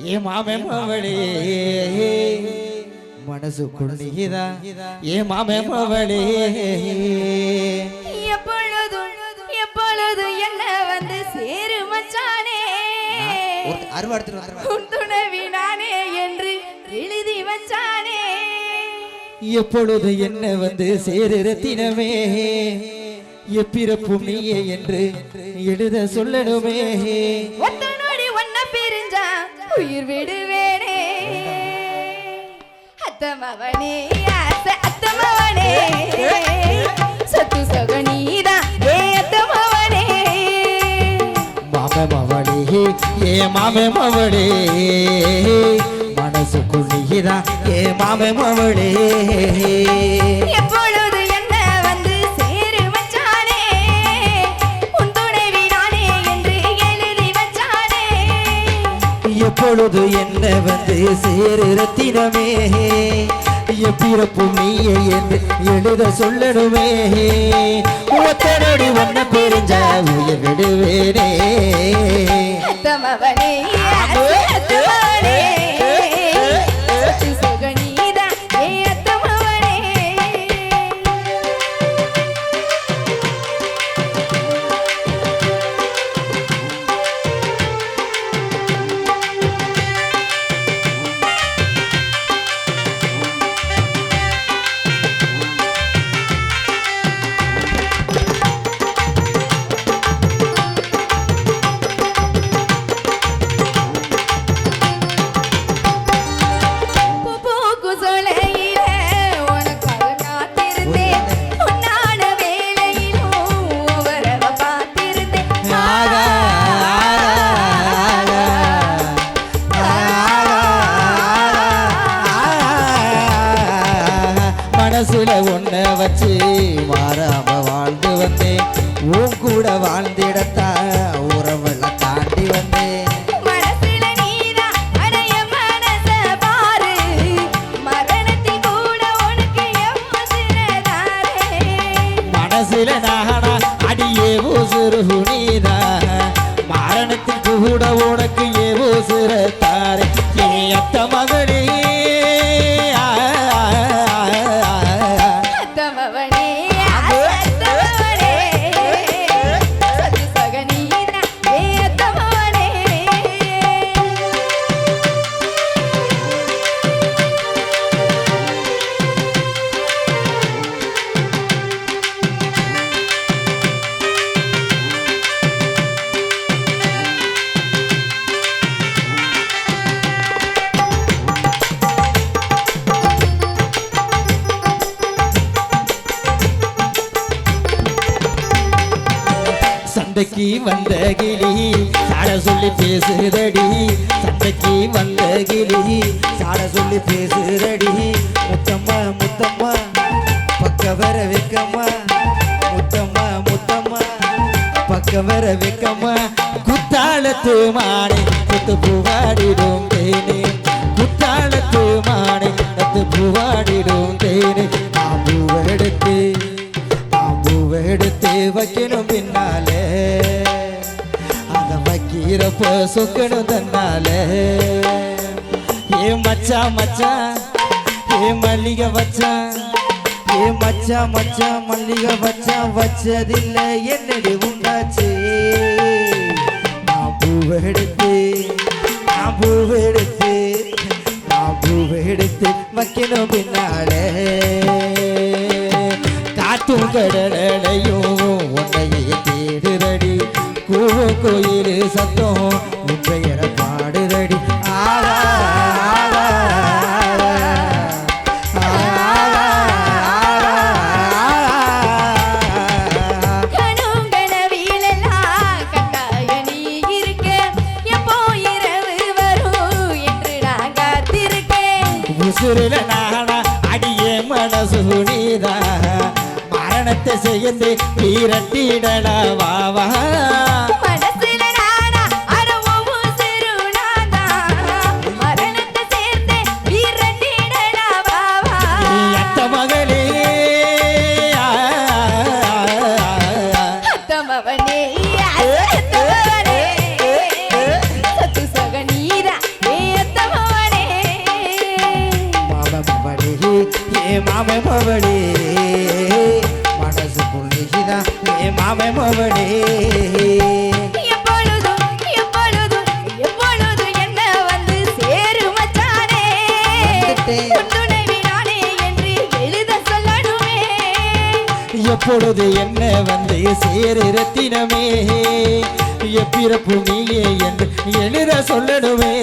ஏ மாமே மவளே மனசுக்குள் நீதான் ஏ மாமே மவளே எப்பொழுதும் என்ன வந்து சேரு மச்சானே துணவி நானே என்று எழுதி வச்சானே எப்பொழுது என்ன வந்து சேரு ரத்தினமே எப்பிறப்பும் நீயே என்று எழுத சொல்லணுமே ஒத்தனோடி ஒன்ன பிரிஞ்சா உயிர் விடுவேனே அத்தமவனே அத்தமவனே சத்து சகனீதா ஏ அத்தமவனே மாமே மவளே ஏ மாமே மவளே மனசுக்குள் நீதான் ஏ மாமே மவளே எப்பொழுது என்ன வந்து சேரு மச்சானே உன் துணைவி நானே என்று எழுதி வச்சானே எப்பொழுது என்ன வந்து சேரு ரத்தினமே எப்பிறப்பும் நீயே என்று எழுத சொல்லணுமே ஒத்தனோடி ஒன்ன பிரிஞ்ச உயிர் விடுவேனே அத்தமவனே அத்தமவனே சத்து சகனீதா ஏ அத்தமவனே மனசுல ஒன்ன வச்சு மாறாம வாழ்ந்து வந்தேன் உன் கூட வாழ்ந்திடத்தா உறவெல்லாம் தாண்டி வந்தேன் மனசுல நீதான் அடைய மனச பாரு மரணத்தில் கூட உனக்கு எவ்வளவு மனசுல நானா அடியே ஊசுரு நீதா மரணத்தில் கூட உனக்கு ஏவோ சிறத்தாரு ஏ அத்த மகளே சண்டைக்கு வந்த கிளி சாட சொல்லி பேசுதடி சண்டைக்கு வந்த கிளி சாட சொல்லி பேசுதடி முத்தம்மா முத்தம்மா பக்க வர வைக்கம்மா முத்தம்மா முத்தம்மா பக்க வர வைக்கம்மா குத்தாலத்து மானே குத்து பூவாடிடும் தேனே குத்தாலத்து மானே குத்து பூவாடிடும் தேனே எடுத்து வைக்கணும் பின்னாலே அத வைக்கிறப்ப சொக்கணும் தன்னாலே ஏ மச்சா மச்சா ஏ மல்லிகை வச்சா ஏ மச்சா மச்சா மல்லிகை வச்சா வச்சதில்லை என்னடி உண்டாச்சு நான் பூவெடுத்து வைக்கணும் பின்னாலே காத்தும் கடலையும் உன்னையே தேடுதடி கூவ கோயில் சத்தம் உன் பெயரை பாடுதடி உசுரில நானா அடியே மனசு நீதா மரணத்தை செய்யந்து வீரட்டிடலா வாவா மனசுல நானா அரவும் சிறுநாதா மரணத்தை சேர்ந்து வீரட்டிடலா வாவா அத்த மகளே அத்தமவனே சத்து சகனீதா ஏ மாமே மவளே மனசுக்குள் நீதான் ஏ மாமே மவளே எப்பொழுதும் எப்பொழுதும் எப்பொழுதும் என்ன வந்து சேரு மச்சானே உன் துணைவி நானே என்று எழுத சொல்லணுமே எப்பொழுது என்ன வந்து சேரு ரத்தினமே எப்பிறப்பு நீயே என்று எழுத சொல்லணுமே